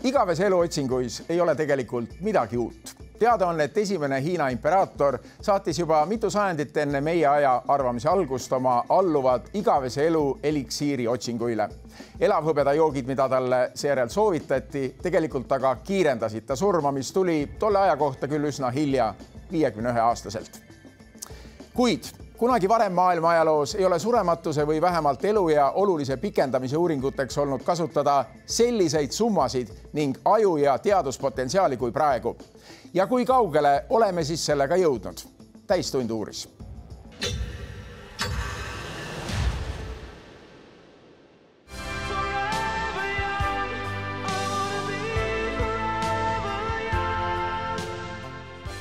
Igavese eluotsinguis ei ole tegelikult midagi uut. Teada on, et esimene Hiina imperaator saatis juba mitu sajandit enne meie aja arvamise algust oma alluvad igavese elu eliksiiri otsinguile. Elavhõbeda joogid, mida talle seejärel soovitati, tegelikult aga kiirendasid ta surma, mis tuli tolle aja kohta küll üsna hilja 51-aastaselt. Kuid kunagi varem maailma ajaloos ei ole surematuse või vähemalt eluea olulise pikendamise uuringuteks olnud kasutada selliseid summasid ning aju- ja teaduspotentsiaali kui praegu. Ja kui kaugele oleme siis sellega jõudnud? Täistund uuris.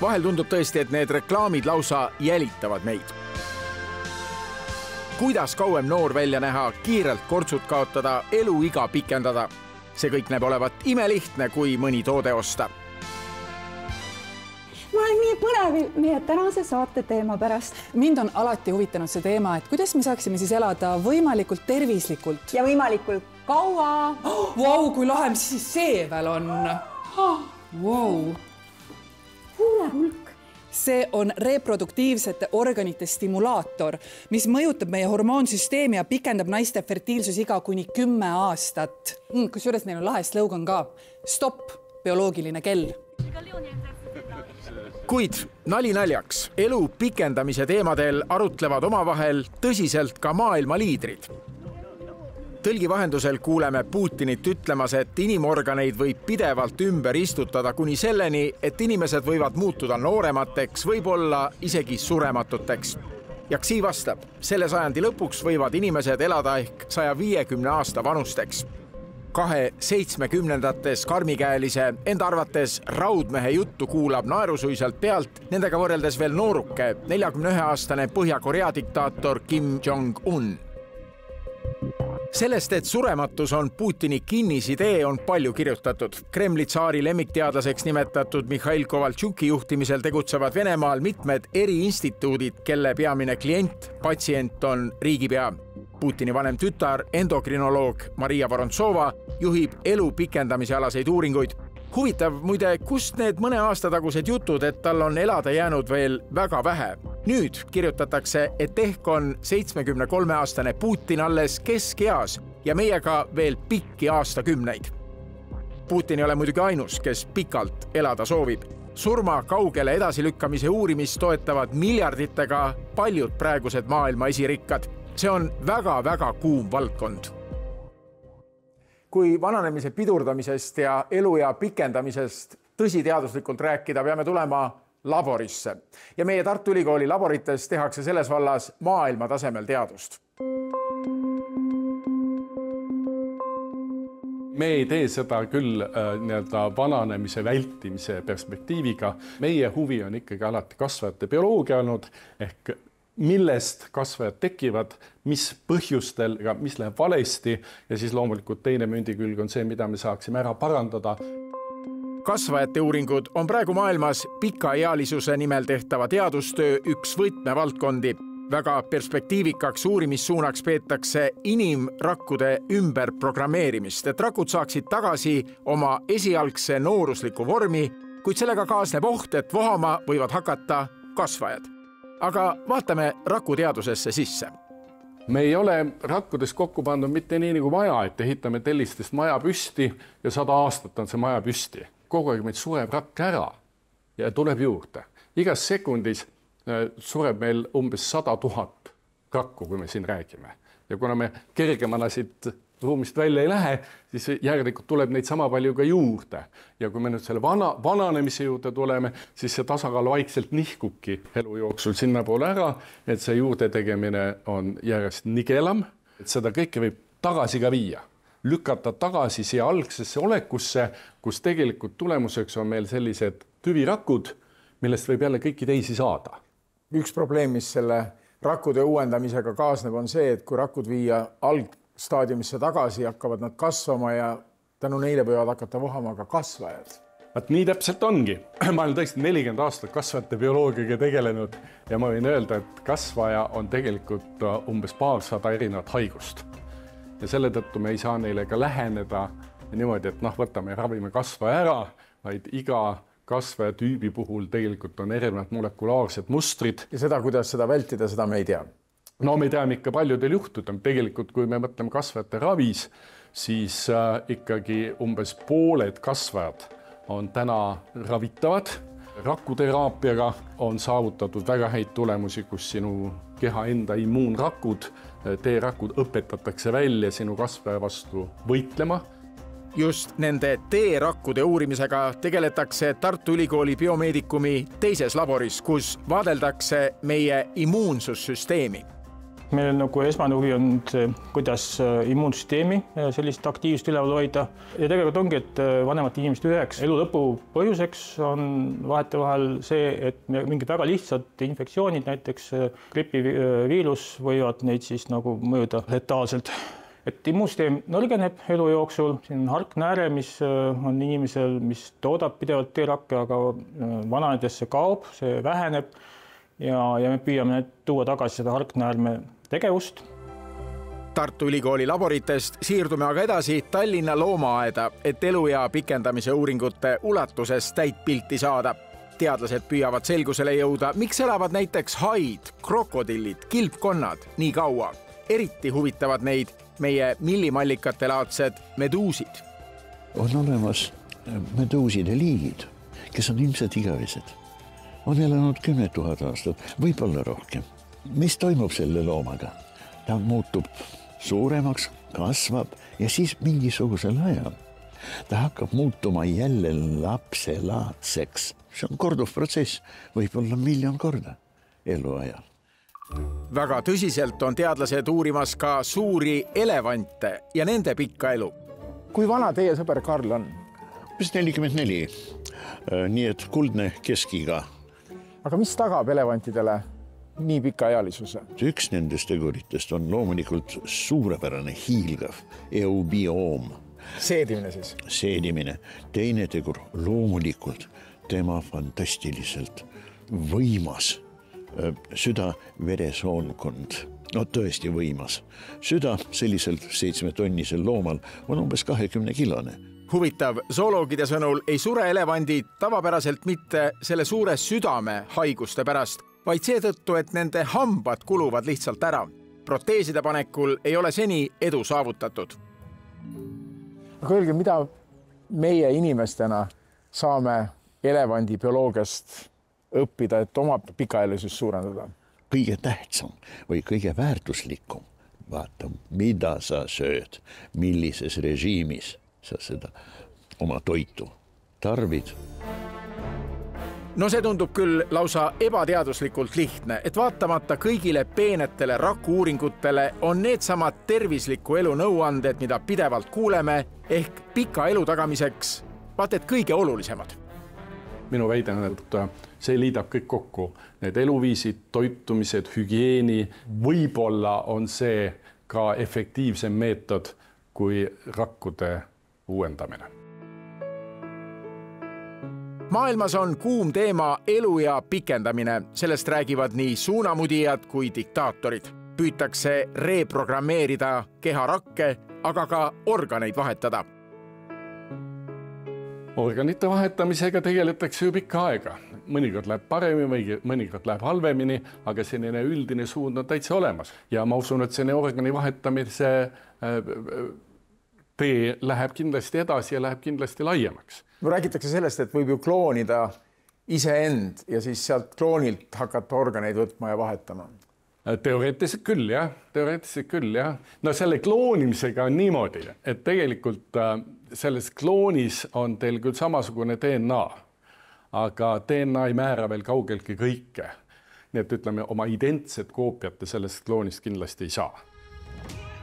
Vahel tundub tõesti, et need reklaamid lausa jälitavad meid. Kuidas kauem noor välja näha, kiirelt kortsud kaotada, eluiga pikendada? See kõik näeb olevat imelihtne, kui mõni toode osta. Ma olen nii põnev meie tänase saate teema pärast. Mind on alati huvitanud see teema, et kuidas me saaksime siis elada võimalikult tervislikult. Ja võimalikult kaua. Vau, kui lahe, mis siis see veel on? Vau. Huule hulk. See on reproduktiivsete organite stimulaator, mis mõjutab meie hormoonsüsteemi ja pikendab naiste fertiilsusiga kuni 10 aastat. Kusjuures neil on lahe slogan ka. Stopp, bioloogiline kell. Kuid nali naljaks, elu pikendamise teemadel arutlevad omavahel tõsiselt ka maailma liidrid. Tõlgi vahendusel kuuleme Putinit ütlemas, et inimorganeid võib pidevalt ümber istutada kuni selleni, et inimesed võivad muutuda nooremateks, võib-olla isegi surematuteks. Ja Xi vastab, selle sajandi lõpuks võivad inimesed elada ehk 150 aasta vanusteks. 70-ndates karmikäelise, enda arvates raudmehe juttu kuulab naerusuiselt pealt, nendega võrreldes veel nooruke 41-aastane Põhja-Korea diktaator Kim Jong-un. Sellest, et surematus on Putini kinnisidee, on palju kirjutatud. Kremli tsaari lemmikteadlaseks nimetatud Mihhail Kovaltšuki juhtimisel tegutsevad Venemaal mitmed eriinstituudid, kelle peamine klient, patsient on riigipea. Putini vanem tütar, endokrinoloog Maria Vorontsova juhib elu pikendamise alaseid uuringuid. Huvitav muide, kust need mõne aasta tagused jutud, et tal on elada jäänud veel väga vähe. Nüüd kirjutatakse, et ehk on 73-aastane Putin alles keskeas ja meiega veel pikki aastakümneid. Putin ei ole muidugi ainus, kes pikalt elada soovib. Surma kaugele edasilükkamise uurimist toetavad miljarditega paljud praegused maailma esirikkad. See on väga-väga kuum valdkond. Kui vananemise pidurdamisest ja eluea pikendamisest tõsiteaduslikult rääkida, peame tulema laborisse. Ja meie Tartu Ülikooli laborites tehakse selles vallas maailma tasemel teadust. Me ei tee seda küll vananemise vältimise perspektiiviga. Meie huvi on ikkagi alati kasvajate bioloogia olnud, ehk millest kasvajad tekivad, mis põhjustel, mis läheb valesti ja siis loomulikult teine mündikülg on see, mida me saaksime ära parandada. Kasvajate uuringud on praegu maailmas pikaealisuse nimel tehtava teadustöö üks võtmevaldkondi. Väga perspektiivikaks uurimissuunaks peetakse inimrakkude ümberprogrammeerimist, et rakud saaksid tagasi oma esialgse noorusliku vormi, kuid sellega kaasneb oht, et vohama võivad hakata kasvajad. Aga vaatame rakuteadusesse sisse. Me ei ole rakkudes kokku pandud mitte nii nagu maja, et ehitame tellistest maja püsti ja 100 aastat on see maja püsti. Kogu aeg meid sureb rakk ära ja tuleb juurde. Igas sekundis sureb meil umbes 100 000 rakku, kui me siin räägime. Ja kuna me kergemana siit ruumist välja ei lähe, siis järelikult tuleb neid sama palju ka juurde. Ja kui me nüüd selle vananemise juurde tuleme, siis see tasakaal vaikselt nihkubki elu jooksul sinna poole ära, et see juurde tegemine on järjest nigelam, et seda kõike võib tagasi ka viia. Lükata tagasi siia algsesse olekusse, kus tegelikult tulemuseks on meil sellised tüvirakud, millest võib jälle kõiki teisi saada. Üks probleem, mis selle rakkude uuendamisega kaasneb, on see, et kui rakud viia algstaadiumisse tagasi, hakkavad nad kasvama ja tänu neile võivad hakata vohama ka kasvajad. Vaat nii täpselt ongi. Ma olen tõesti 40 aastat kasvajate bioloogiaga tegelenud ja ma võin öelda, et kasvaja on tegelikult umbes 200 erinevat haigust. Ja selle tõttu me ei saa neile ka läheneda niimoodi, et võtame ja ravime kasvaja ära, vaid iga kasvaja tüübi puhul tegelikult on erinevad molekulaarsed mustrid. Ja seda, kuidas seda vältida, seda me ei tea. No me teame ikka paljudel juhtudel. Tegelikult, kui me mõtleme kasvajate ravis, siis ikkagi umbes pooled kasvajad on täna ravitavad. Rakuteraapiaga on saavutatud väga häid tulemusi, kus sinu keha enda immuunrakud, T-rakud õpetatakse välja sinu kasvaja vastu võitlema. Just nende T-rakkude uurimisega tegeletakse Tartu Ülikooli biomeedikumi teises laboris, kus vaadeldakse meie immuunsussüsteemi. Meil nagu esmane huvi on see, kuidas immuunsüsteemi sellist aktiivsust üleval hoida. Ja tegelikult ongi, et vanemate inimeste üheks elu lõpu põhjuseks on vahetevahel see, et mingid väga lihtsad infektsioonid, näiteks gripiviirus võivad neid siis nagu mõjuda letaalselt. Et immuunsüsteem nõrgeneb elu jooksul, siin on harknääre, mis on inimesel, mis toodab pidevalt T-rakke, aga vananedes see kaob, see väheneb ja me püüame tuua tagasi seda harknäärme tegevust. Tartu Ülikooli laboritest siirdume aga edasi Tallinna loomaaeda, et eluea pikendamise uuringute ulatuses täit pilti saada. Teadlased püüavad selgusele jõuda, miks elavad näiteks haid, krokodillid, kilpkonnad nii kaua. Eriti huvitavad neid meie millimallikatelaadsed meduusid. On olemas meduuside liigid, kes on ilmselt igavesed. On elanud 10 000 aastat, võib-olla rohkem. Mis toimub selle loomaga? Ta muutub suuremaks, kasvab ja siis mingisugusel ajal ta hakkab muutuma jälle lapselaadseks. See on korduv protsess, võib-olla 1 000 000 korda eluajal. Väga tõsiselt on teadlased uurimas ka suuri elevante ja nende pikka elu. Kui vana teie sõber Karl on? 44, nii et kuldne keskiga. Aga mis tagab elevantidele nii pika ealisuse? Üks nendest teguritest on loomulikult suurepärane hiilgav eubioom. Seedimine siis? Seedimine. Teine tegur loomulikult tema fantastiliselt võimas süda-veresoonkond. No tõesti võimas. Süda sellisel 7-tonnisel loomal on umbes 20-kilone. Huvitav, zooloogide sõnul ei sure elevandid tavapäraselt mitte selle suure südame haiguste pärast, vaid seetõttu, et nende hambad kuluvad lihtsalt ära. Proteeside panekul ei ole seni edu saavutatud. Aga öelge, mida meie inimestena saame elevandi bioloogiast õppida, et oma pikaealisust suurendada? Kõige tähtsam või kõige väärtuslikum, vaata, mida sa sööd, millises režiimis sa seda oma toitu tarvid. No see tundub küll lausa ebateaduslikult lihtne, et vaatamata kõigile peenetele raku-uuringutele on needsamad tervisliku elu nõuanded, mida pidevalt kuuleme, ehk pika elu tagamiseks vaat et kõige olulisemad. Minu väide on, et see liidab kõik kokku. Need eluviisid, toitumised, hügieeni, võib-olla on see ka efektiivsem meetod kui rakkude uuendamine. Maailmas on kuum teema eluea pikendamine. Sellest räägivad nii suunamudijad kui diktaatorid. Püütakse reprogrammeerida keharakke, aga ka organeid vahetada. Organite vahetamisega tegeletakse ju pikka aega. Mõnikord läheb paremini, mõnikord läheb halvemini, aga selline üldine suund on täitsa olemas. Ja ma usun, et selline organi vahetamise tee läheb kindlasti edasi ja läheb kindlasti laiemaks. Räägitakse sellest, et võib ju kloonida iseend ja siis sealt kloonilt hakata organeid võtma ja vahetama. Teoreetiliselt küll, jah. Teoreetiliselt küll, jah. No selle kloonimisega on niimoodi, et tegelikult selles kloonis on teil küll samasugune DNA, aga DNA ei määra veel kaugeltki kõike. Nii et ütleme, oma identset koopiate sellest kloonist kindlasti ei saa.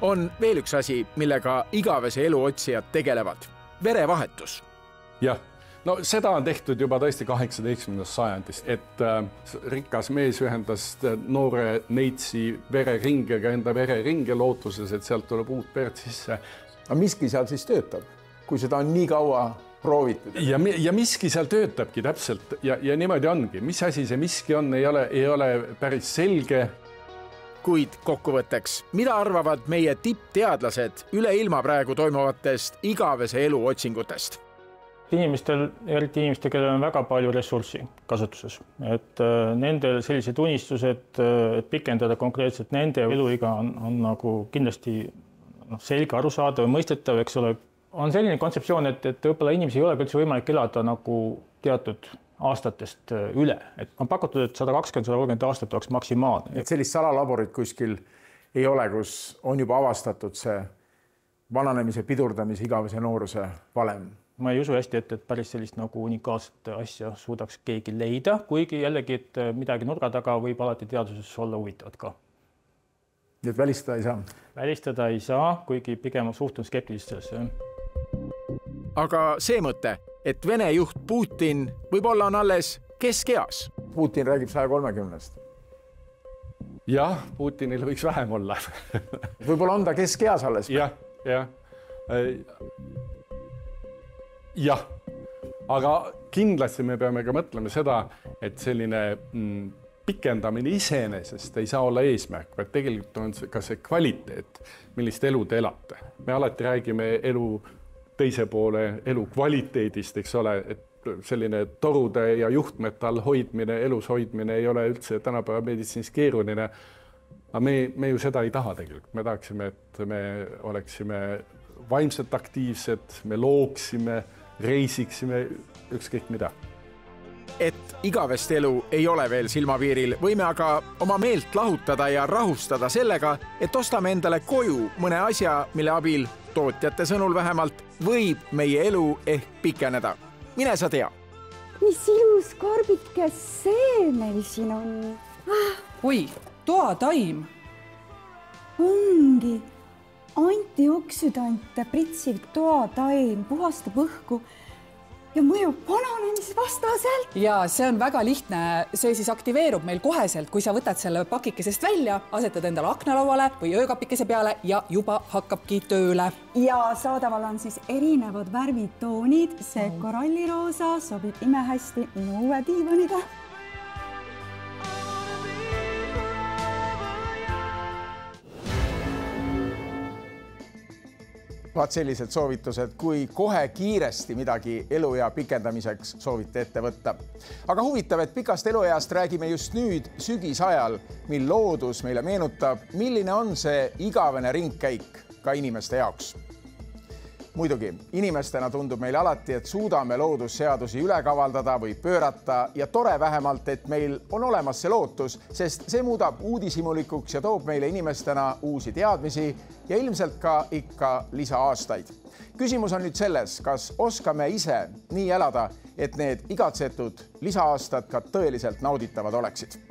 On veel üks asi, millega igavese elu otsijad tegelevad. Verevahetus. Jah, no seda on tehtud juba tõesti 18. sajandist, et rikas mees ühendas noore neitsi vereringega enda vereringe lootuses, et sealt tuleb uut verd sisse. Aga miski seal siis töötab, kui seda on nii kaua proovitud? Ja miski seal töötabki täpselt ja niimoodi ongi. Mis asi see miski on, ei ole päris selge. Kuid kokkuvõtteks, mida arvavad meie tippteadlased üle ilma praegu toimuvatest igavese elu otsingutest? Inimestel, eriti inimestel, kellel on väga palju ressurssi kasutuses, et nendel sellised unistused, et pikendada konkreetselt nende eluiga on nagu kindlasti selge, arusaadav ja mõistetav, eks ole. On selline kontseptsioon, et võib-olla inimesi ei ole üldse võimalik elada nagu teatud aastatest üle. Et on pakutud, et 120-130 aastat oleks maksimaalne. Et sellist salalaborit kuskil ei ole, kus on juba avastatud see vananemise, pidurdamise, igavese nooruse valem. Ma ei usu hästi, et päris sellist nagu unikaalset asja suudaks keegi leida, kuigi jällegi, et midagi nurga taga võib alati teaduses olla huvitavad ka. Nii et välistada ei saa? Välistada ei saa, kuigi pigem suhtun skeptilistesse. Aga see mõte, et Vene juht Putin võib-olla on alles keskeas. Putin räägib 130-st. Jah, Putinil võiks vähem olla. Võib-olla on ta keskeas alles? Jah, aga kindlasti me peame ka mõtlema seda, et selline pikendamine iseenesest ei saa olla eesmärk, vaid tegelikult on ka see kvaliteet, millist elu te elate. Me alati räägime elu teise poole elu kvaliteedist, eks ole, et selline torude ja juhtmetall hoidmine, elus hoidmine ei ole üldse tänapäeva meditsiinis keeruline. Aga me ju seda ei taha tegelikult. Me tahaksime, et me oleksime vaimselt aktiivsed, me looksime, reisiksime, ükskõik mida. Et igavest elu ei ole veel silmapiiril, võime aga oma meelt lahutada ja rahustada sellega, et ostame endale koju mõne asja, mille abil, tootjate sõnul vähemalt, võib meie elu ehk pikeneda. Mine sa tea. Mis ilus karbike see meil siin on. Oi, toataim. Ongi. Antioksüdante pritsiv toataim puhastab õhku ja mõjub vananemisvastaselt. Ja see on väga lihtne. See siis aktiveerub meil koheselt, kui sa võtad selle pakikesest välja, asetad endale aknalauale või öökapikese peale ja juba hakkabki tööle. Ja saadaval on siis erinevad värvitoonid. See koralliroosa sobib imehästi minu uue diivaniga. Vaat sellised soovitused, kui kohe kiiresti midagi eluea pikendamiseks soovite ette võtta. Aga huvitav, et pikast elueast räägime just nüüd sügisajal, mil loodus meile meenutab, milline on see igavene ringkäik ka inimeste jaoks. Muidugi, inimestena tundub meile alati, et suudame loodusseadusi üle kavaldada või pöörata ja tore vähemalt, et meil on olemas see lootus, sest see muudab uudishimulikuks ja toob meile inimestena uusi teadmisi ja ilmselt ka ikka lisaastaid. Küsimus on nüüd selles, kas oskame ise nii elada, et need igatsetud lisaaastad ka tõeliselt nauditavad oleksid.